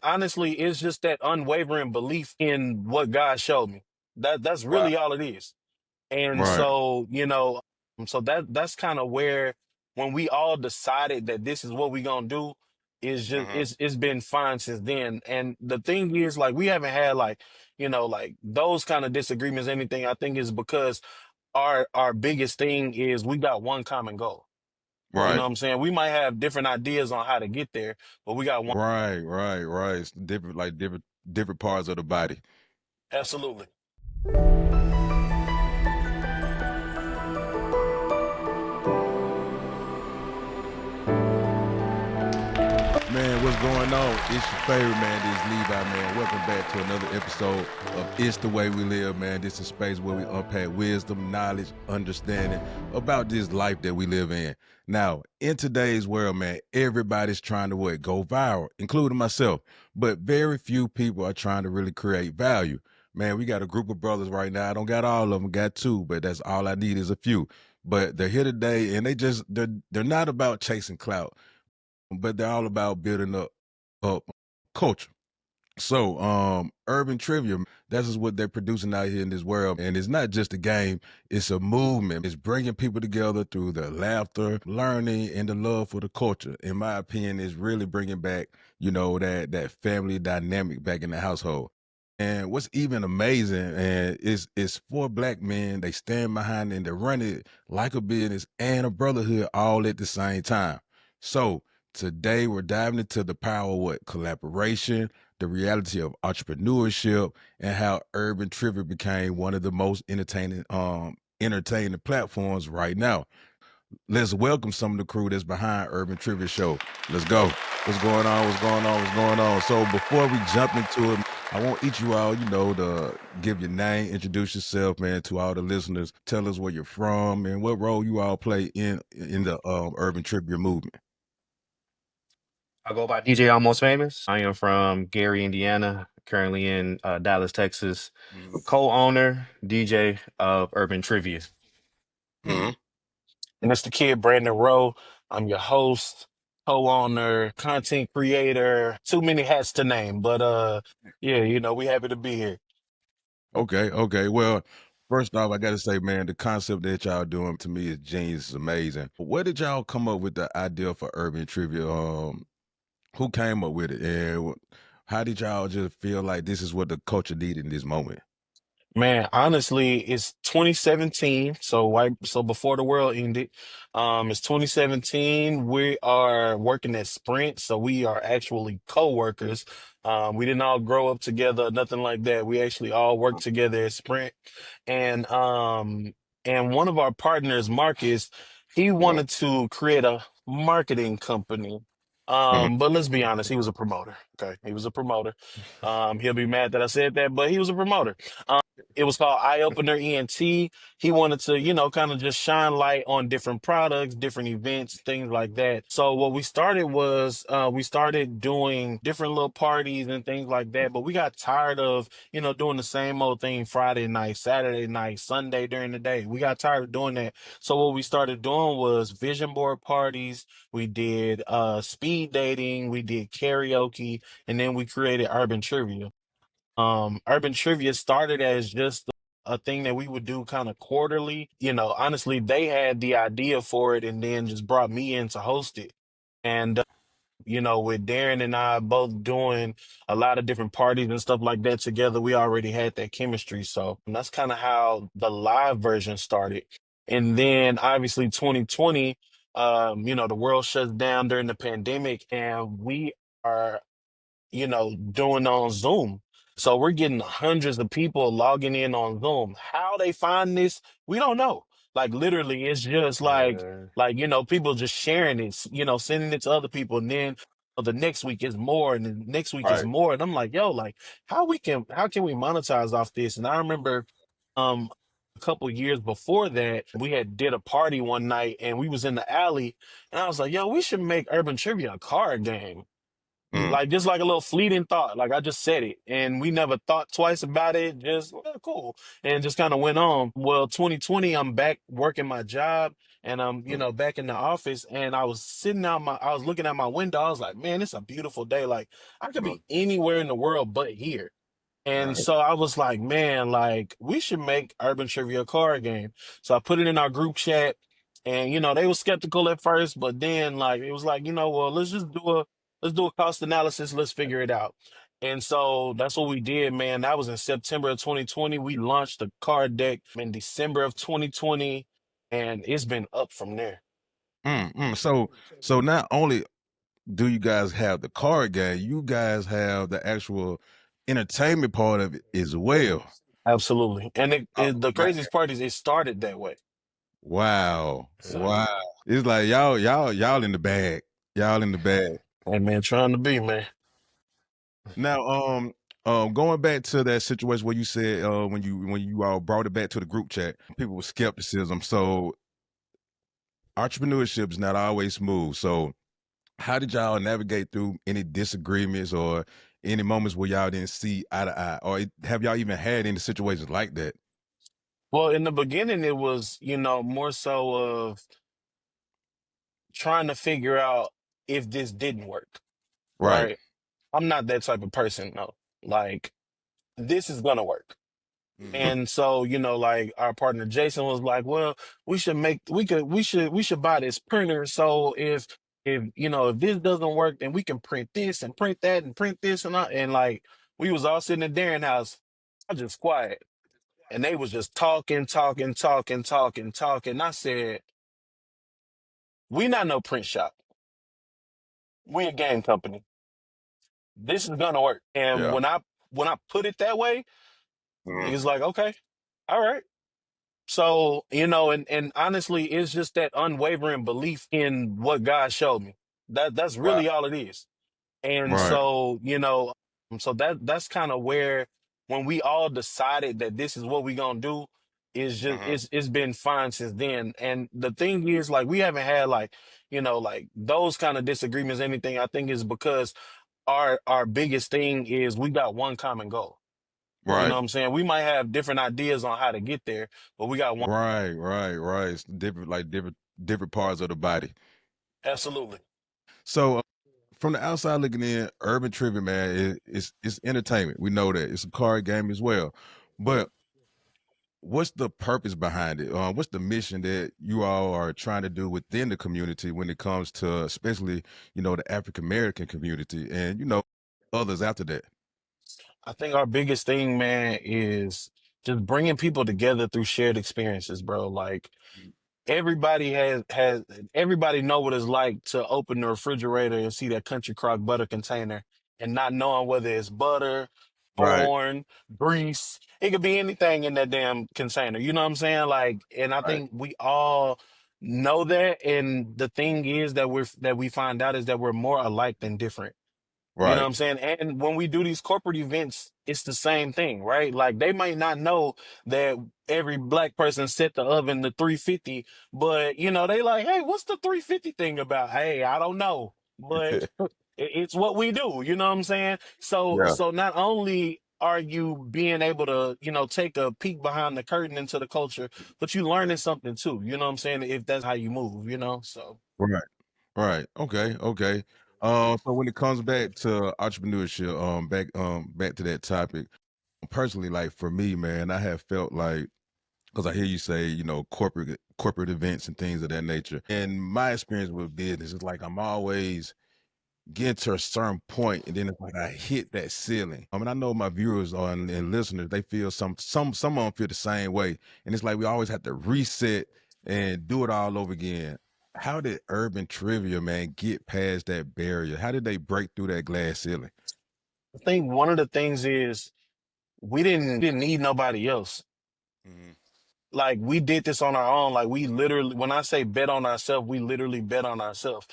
honestly, it's just that unwavering belief in what God showed me. That's Right. really all it is. And Right. so, so that's kind of where when we all decided that this is what we gonna do, is just Hmm. it's been fine since then. And the thing is, like, we haven't had like, like those kind of disagreements, anything. I think is because our biggest thing is we got one common goal. You know Right. what I'm saying? We might have different ideas on how to get there, but we got one. Right. Right. Right. It's different, like different parts of the body. Absolutely. Man, what's going on? It's your favorite man. This is Levi, man. Welcome back to another episode of It's the Way We Live, man. This is a space where we unpack wisdom, knowledge, understanding about this life that we live in. Now, in today's world, man, everybody's trying to go viral, including myself. But very few people are trying to really create value. Man, we got a group of brothers right now. I don't got all of them, got two, but that's all I need is a few. But they're here today, and they're not about chasing clout, but they're all about building up culture. So, urban trivia, that's just what they're producing out here in this world. And it's not just a game, it's a movement. It's bringing people together through the laughter, learning, and the love for the culture. In my opinion, it's really bringing back, that family dynamic back in the household. And what's even amazing and is four black men, they stand behind and they run it like a business and a brotherhood all at the same time. So today we're diving into the power of what? Collaboration, the reality of entrepreneurship, and how urban trivia became one of the most entertaining platforms right now. Let's welcome some of the crew that's behind Urban Trivia Show. Let's go. What's going on? What's going on? What's going on? So before we jump into it, I want each of you all, to give your name, introduce yourself, man, to all the listeners. Tell us where you're from and what role you all play in the urban trivia movement. I go by DJ Almost Famous. I am from Gary, Indiana, currently in Dallas, Texas. Hmm. Co-owner, DJ of Urban Trivia. Hmm. And it's the kid, Brandon Rowe. I'm your host, co-owner, content creator. Too many hats to name, but yeah, we happy to be here. Okay, okay. Well, first off, I gotta say, man, the concept that y'all doing to me is genius, is amazing. Where did y'all come up with the idea for urban trivia? Who came up with it, and how did y'all just feel like this is what the culture needed in this moment? Man, honestly, it's 2017. So before the world ended, it's 2017. We are working at Sprint, so we are actually co-workers. We didn't all grow up together, nothing like that. We actually all work together at Sprint, and one of our partners, Marcus, he Right. wanted to create a marketing company. Mhm. But let's be honest, he was a promoter. Okay, he was a promoter. He'll be mad that I said that, but he was a promoter. It was called Eye Opener ENT. He wanted to, kind of just shine light on different products, different events, things like that. So what we started was we started doing different little parties and things like that. But we got tired of, doing the same old thing Friday night, Saturday night, Sunday during the day. We got tired of doing that. So what we started doing was vision board parties. We did speed dating. We did karaoke, and then we created urban trivia. Urban trivia started as just a thing that we would do kind of quarterly. Honestly, they had the idea for it and then just brought me in to host it. And with Darren and I both doing a lot of different parties and stuff like that together, we already had that chemistry. So that's kind of how the live version started. And then obviously 2020, the world shuts down during the pandemic, and we are doing on Zoom. So we're getting hundreds of people logging in on Zoom. How they find this, we don't know. Like literally, it's just Yeah. people just sharing it, sending it to other people, and then the next week is more, and the next week is Right. more. And I'm like, yo, like how can we monetize off this? And I remember um a couple years before that, we had did a party one night and we was in the alley, and I was like, yo, we should make Urban Trivia a card game. Mm. Like just like a little fleeting thought, like I just said it, and we never thought twice about it. Just cool, and just kind of went on. Well, 2020, I'm back working my job, and back in the office, and I was looking out my window. I was like, man, it's a beautiful day. Like I could be anywhere in the world but here. And Right. so I was like, man, like we should make Urban Trivia a card game. So I put it in our group chat, and they were skeptical at first, but then like it was like, well, let's do a cost analysis, let's figure it out. And so that's what we did, man. That was in September of 2020. We launched the card deck in December of 2020, and it's been up from there. So not only do you guys have the card game, you guys have the actual entertainment part of it as well. Absolutely. And Oh, the man. craziest part is it started that way. Wow. So, Wow. It's like y'all in the bag. Y'all in the bag. hey man, trying to be, man. Now, going back to that situation where you said when you all brought it back to the group chat, people with skepticism. So entrepreneurship is not always smooth. So how did y'all navigate through any disagreements or any moments where y'all didn't see eye to eye, or have y'all even had any situations like that? Well, in the beginning, it was, more so of trying to figure out if this didn't work, Right. right? I'm not that type of person, no. Like, this is gonna work. Mhm. And so, like our partner Jason was like, well, we should buy this printer. So if this doesn't work, then we can print this and print that and print this and like we was all sitting at Darren house. I was just quiet. And they was just talking, talking, talking, talking, talking. I said, we not no print shop. We a game company. This is gonna work. And Yeah. when I put it that way, Mhm. niggas like, okay, all right. So, and honestly, it's just that unwavering belief in what God showed me. That's Right. really all it is. And Right. so, so that's kind of where when we all decided that this is what we gonna do, is just Mhm. it's been fine since then. And the thing is, like, we haven't had like, like those kind of disagreements, anything. I think is because our biggest thing is we got one common goal. You know Right. what I'm saying? We might have different ideas on how to get there, but we got one. Right. It's different, like different parts of the body. Absolutely. So from the outside looking in, urban trivia, man, it's entertainment. We know that it's a card game as well. But what's the purpose behind it? What's the mission that you all are trying to do within the community when it comes to, especially, the African American community and others after that? I think our biggest thing, man, is just bringing people together through shared experiences, bro. Like everybody has everybody know what it's like to open the refrigerator and see that country crock butter container and not knowing whether it's butter, Right, corn, grease. It could be anything in that damn container. You know what I'm saying? Like, and I right, think we all know that. And the thing is that we find out is that we're more alike than different. You know what right, I'm saying? And when we do these corporate events, it's the same thing, right? Like they might not know that every black person set the oven to 350, but they like, hey, what's the 350 thing about? Hey, I don't know, but it's what we do. You know what I'm saying? So yeah, so not only are you being able to, take a peek behind the curtain into the culture, but you learning something too. You know what I'm saying? If that's how you move, so. right, right. Okay, okay. So when it comes back to entrepreneurship, back to that topic, personally, like for me, man, I have felt like because I hear you say, corporate events and things of that nature. And my experience with business is like I'm always getting to a certain point, and then it's like I hit that ceiling. I mean, I know my viewers and listeners, they feel some of them feel the same way. And it's like we always have to reset and do it all over again. How did urban trivia, man, get past that barrier? How did they break through that glass ceiling? I think one of the things is we didn't need nobody else. Mhm. Like we did this on our own. Like we literally, when I say bet on ourselves, we literally bet on ourselves.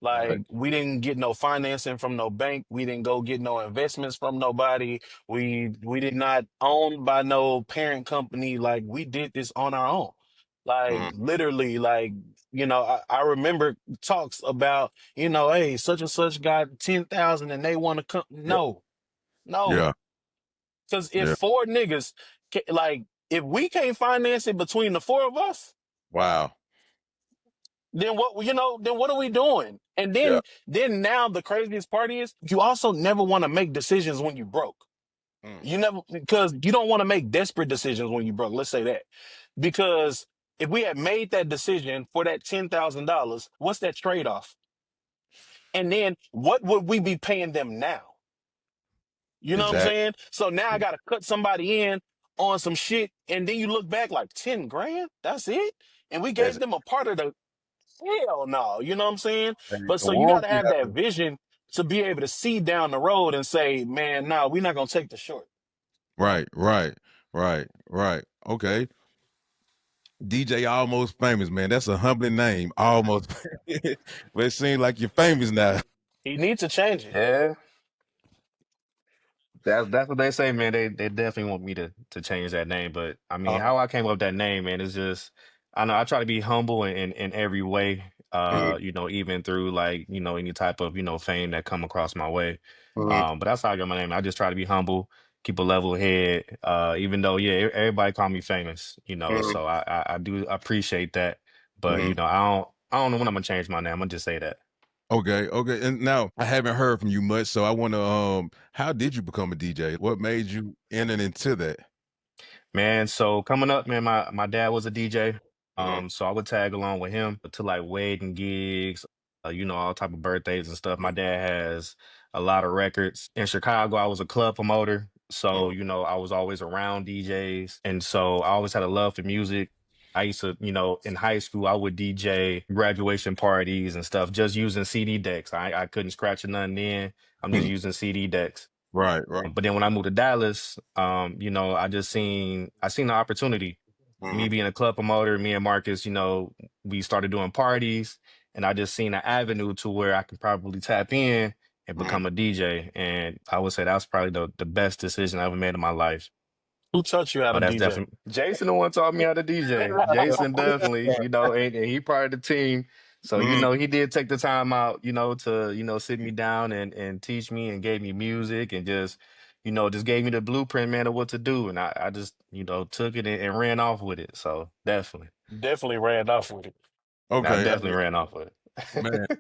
Right. Like we didn't get no financing from no bank. We didn't go get no investments from nobody. We did not own by no parent company. Like we did this on our own. Like Mhm. literally, like I remember talks about hey, such and such got 10,000 and they want to come. Yeah. No, no. Yeah. Because if Yeah. four niggas, like, if we can't finance it between the four of us, Wow. then what, then what are we doing? And Yeah. then now the craziest part is you also never want to make decisions when you broke. Mm. You never, because you don't want to make desperate decisions when you broke. Let's say that. Because if we had made that decision for that $10,000, what's that trade off? And then what would we be paying them now? You know what I'm Exactly. saying? So now I got to cut somebody in on some shit. And then you look back like 10 grand? That's it? And we That's gave them a part of the hell no. You know what I'm saying? the But so you got warmth to you have have that to. vision to be able to see down the road and say, man, no, we're not going to take the short. Right, right, right, right. Okay. DJ Almost Famous, man. That's a humbling name. Almost. But it seems like you're famous now. He needs to change it. Yeah. That's what they say, man. They definitely want me to change that name. But I mean, Uh, how I came up with that name, man, is just I know I try to be humble in every way. Mhm, Even through like, any type of, fame that come across my way. mhm, But that's how I got my name. I just try to be humble, keep a level head. Even though, yeah, everybody call me famous, mhm, so I do appreciate that. But, mhm. I don't know when I'm gonna change my name. I'm gonna just say that. Okay, okay. And now I haven't heard from you much, so I want to how did you become a DJ? What made you enter into that? Man, so coming up, man, my dad was a DJ. Mhm, So I would tag along with him to like wedding gigs, all type of birthdays and stuff. My mhm, dad has a lot of records. In Chicago, I was a club promoter. So, mhm, I was always around DJs. And so I always had a love for music. I used to, in high school, I would DJ graduation parties and stuff just using CD decks. I couldn't scratch nothing in. I'm just mhm. using CD decks. Right, right. But then when I moved to Dallas, I seen the opportunity. Me Mhm, being a club promoter, me and Marcus, we started doing parties, and I just seen an avenue to where I could probably tap in and mhm. become a DJ. And I would say that's probably the best decision I ever made in my life. who taught you how Oh, to that's DJ? definitely Jason, the one taught me how to DJ. Jason definitely, and he part of the team. So, Mhm, he did take the time out, to, sit me down and teach me and gave me music and just gave me the blueprint, man, of what to do. And I just, took it and ran off with it. So definitely. Definitely ran off with it. I Okay, definitely ran off with man. it.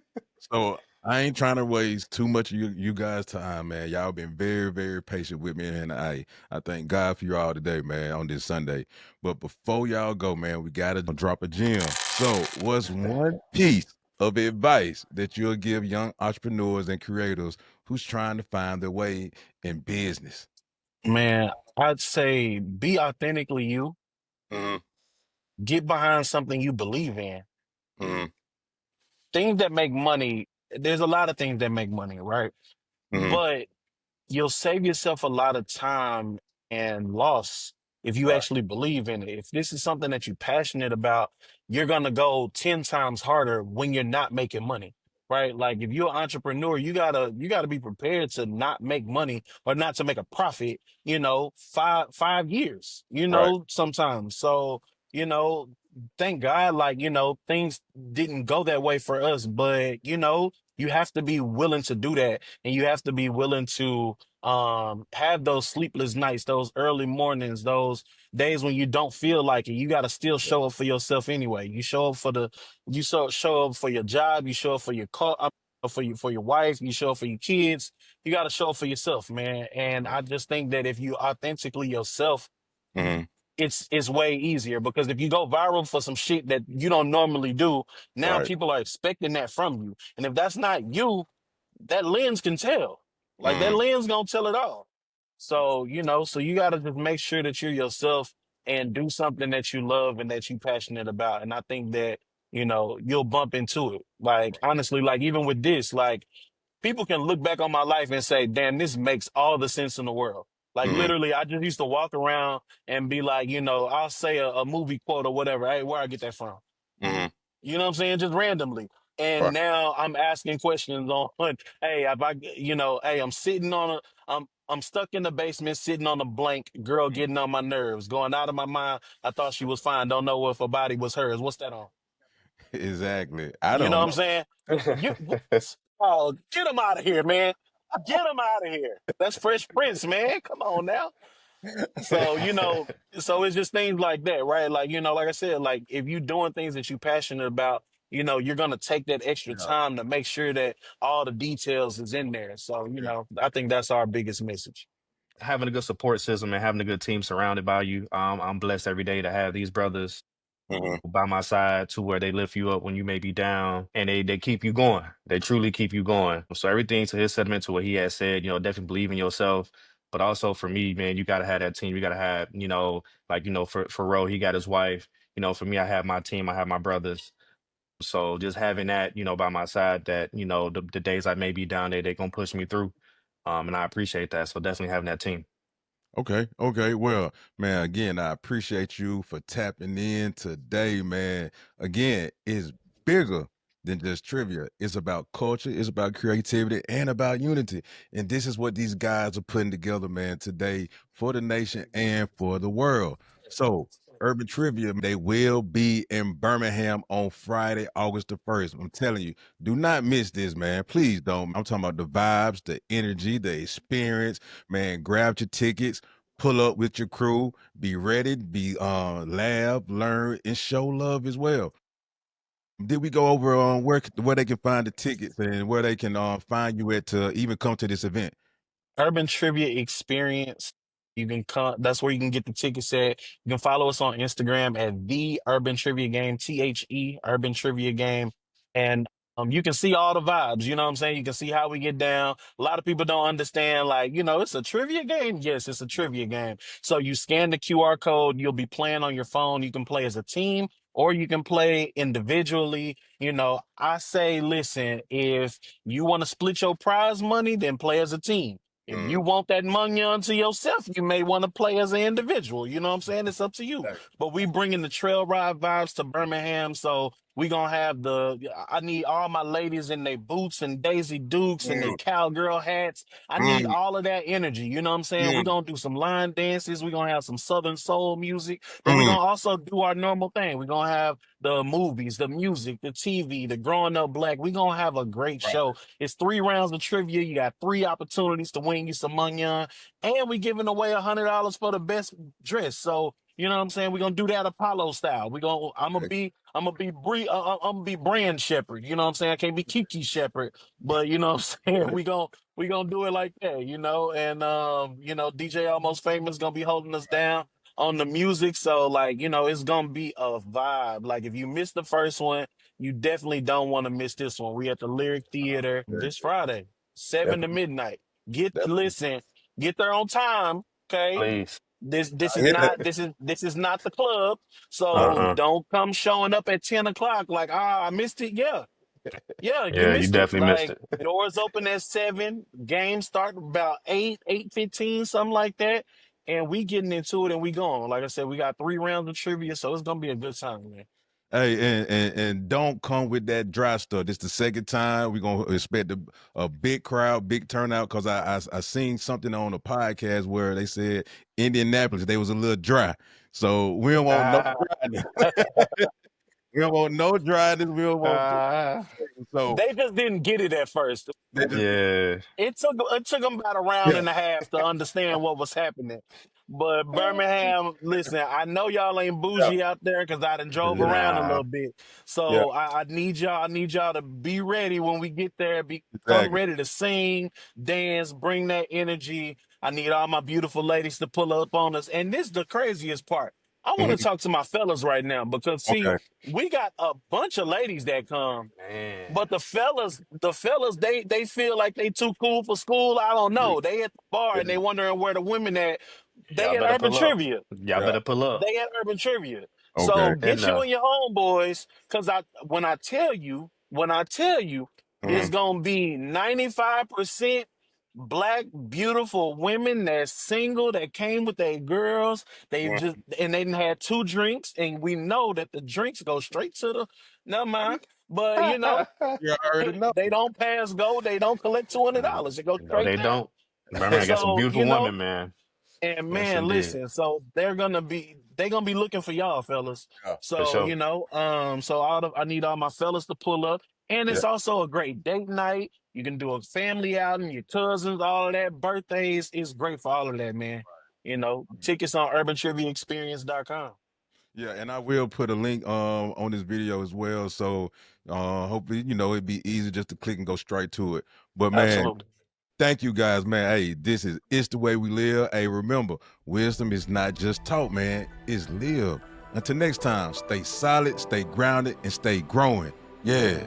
So I ain't trying to waste too much of you guys' time, man. Y'all been very, very patient with me, and I thank God for you all today, man, on this Sunday. But before y'all go, man, we gotta drop a gem. So, what's one piece of advice that you'll give young entrepreneurs and creators who's trying to find their way in business? Man, I'd say be authentically you. Hmm. Get behind something you believe in. Hmm. Things that make money, there's a lot of things that make money, right? Hmm. But you'll save yourself a lot of time and loss if you Right. actually believe in it. If this is something that you're passionate about, you're gonna go 10 times harder when you're not making money. Right? Like if you're an entrepreneur, you gotta be prepared to not make money or not to make a profit, 5 years, Right. sometimes. So, you know, thank God, like, things didn't go that way for us, but you have to be willing to do that, and you have to be willing to have those sleepless nights, those early mornings, those days when you don't feel like it. You got to still show up for yourself anyway. You show up for show up for your job, you show up for your car, for your wife, you show up for your kids. You got to show up for yourself, man. And I just think that if you authentically yourself, Hmm. it's way easier, because if you go viral for some shit that you don't normally do, now Right. people are expecting that from you. And if that's not you, that lens can tell. Like that Hmm. lens gonna tell it all. So, so you gotta just make sure that you're yourself and do something that you love and that you're passionate about. And I think that, you'll bump into it. Like honestly, like even with this, like people can look back on my life and say, damn, this makes all the sense in the world. Like Hmm. literally, I just used to walk around and be like, I'll say a movie quote or whatever. Hey, where I get that from? Hmm. You know what I'm saying? Just randomly. And Right. now I'm asking questions on, hey, if I, hey, I'm sitting on I'm stuck in the basement, sitting on a blank, girl getting on my nerves, going out of my mind. I thought she was fine. Don't know if her body was hers. What's that on? Exactly. I You know don't what I'm know. saying? You, oh, get him out of here, man. Get him out of here. That's Fresh Prince, man. Come on now. So, so it's just things like that, right? Like, like I said, like if you're doing things that you're passionate about, you're gonna take that extra Yeah. time to make sure that all the details is in there. So, I think that's our biggest message. Having a good support system and having a good team surrounded by you. I'm blessed every day to have these brothers Hmm. by my side to where they lift you up when you may be down and they keep you going. They truly keep you going. So everything to his sentiment to what he has said, definitely believe in yourself. But also for me, man, you gotta have that team. You gotta have, like, for Ro, he got his wife. For me, I have my team, I have my brothers. So just having that, by my side that, the days I may be down there, they're gonna push me through. And I appreciate that. So definitely having that team. Okay, okay. Well, man, again, I appreciate you for tapping in today, man. Again, it's bigger than just trivia. It's about culture, it's about creativity, and about unity. And this is what these guys are putting together, man, today for the nation and for the world. So, Urban Trivia, they will be in Birmingham on Friday, August the 1st. I'm telling you, do not miss this, man. Please don't. I'm talking about the vibes, the energy, the experience. Man, grab your tickets, pull up with your crew, be ready, be laugh, learn, and show love as well. Did we go over on where they can find the tickets and where they can find you at to even come to this event? Urban Trivia Experience. You can come. That's where you can get the tickets at. You can follow us on Instagram at the Urban Trivia Game, Urban Trivia Game, and you can see all the vibes. You know what I'm saying? You can see how we get down. A lot of people don't understand, like, it's a trivia game. Yes, it's a trivia game. So you scan the QR code. You'll be playing on your phone. You can play as a team or you can play individually. I say, listen, if you want to split your prize money, then play as a team. If Mm, you want that money unto yourself, you may want to play as an individual. You know what I'm saying? It's up to you. exactly. But we bringing the trail ride vibes to Birmingham, so we gonna have I need all my ladies in their boots and Daisy Dukes and their Mm, cowgirl hats. I need mm, all of that energy. You know what I'm saying? We mm, gonna do some line dances. We gonna have some Southern soul music, but we mm. gonna also do our normal thing. We gonna have the movies, the music, the TV, the growing up black. We gonna have a great Right. show. It's 3 rounds of trivia. You got 3 opportunities to win you some money on, and we giving away $100 for the best dress. So you know what I'm saying? We're gonna do that Apollo style. Okay. I'm gonna be brand shepherd. You know what I'm saying? I can't be Kiki shepherd, but you know what I'm saying? We gonna do it like that, and DJ Almost Famous gonna be holding us down on the music. So like, it's gonna be a vibe. Like if you missed the first one, you definitely don't want to miss this one. We at the Lyric Theater Okay. this Friday, 7 to midnight. Definitely. Listen, get there on time, okay? Please. This I is hear that. not this is not the club. So Uh-uh. don't come showing up at 10 o'clock like, I missed it. Yeah. Yeah, you Yeah, you missed it. definitely missed Like it. doors open at 7, games start about 8:15, something like that. And we getting into it and we going. Like I said, we got 3 rounds of trivia, so it's gonna be a good time, man. Hey, and don't come with that dry stuff. This the second time. We're gonna expect a big crowd, big turnout. Cause I seen something on a podcast where they said Indianapolis, they was a little dry. So we don't want no Ah, dryness. We don't want no dryness. We don't want ah, so They just didn't get it at first. they just yeah. It took them about a round yeah. and a half to understand what was happening. But Birmingham, listen, I know y'all ain't Yeah. bougie out there because I done drove Yeah. around a Nah. little bit. Yeah. So I need y'all to be ready when we get there. Come Exactly. ready to sing, dance, bring that energy. I need all my beautiful ladies to pull up on us. And this is the craziest part. I want to Mhm. talk to my fellas right now because see, Okay. we got a bunch of ladies that come. Man. But the fellas, they feel like they too cool for school. I don't Yeah. know. They at the bar and they wondering where the women at. Y'all They at better Urban pull up. Trivia. Y'all Yeah. better pull up. They at Urban Trivia. Okay. So And get you and your homeboys, cause when I tell you, it's Mhm. gonna be 95% black, beautiful women that's single that came with their girls. They Mhm. just and they done had 2 drinks, and we know that the drinks go straight to the never mind. But Yeah, I already know. they don't pass go. They don't collect no, $200. It goes no, straight they down. don't. Birmingham got some So beautiful women, man. and Yes, man, indeed. listen. So they gonna be looking for y'all, fellas. Yeah. For So sure. I need all my fellas to pull up, and Yeah. it's also a great date night. You can do a family outing, your cousins, all of that. Birthdays is great for all of that, man. Tickets on urbantriviaexperience.com. Yeah, and I will put a link on this video as well. So hopefully, you know, it'd be easy just to click and go straight to it. But man, Absolutely. thank you guys, man. Hey, this is It's the Way We Live. Hey, remember, wisdom is not just taught, man. It's lived. Until next time, stay solid, stay grounded, and stay growing. Yeah.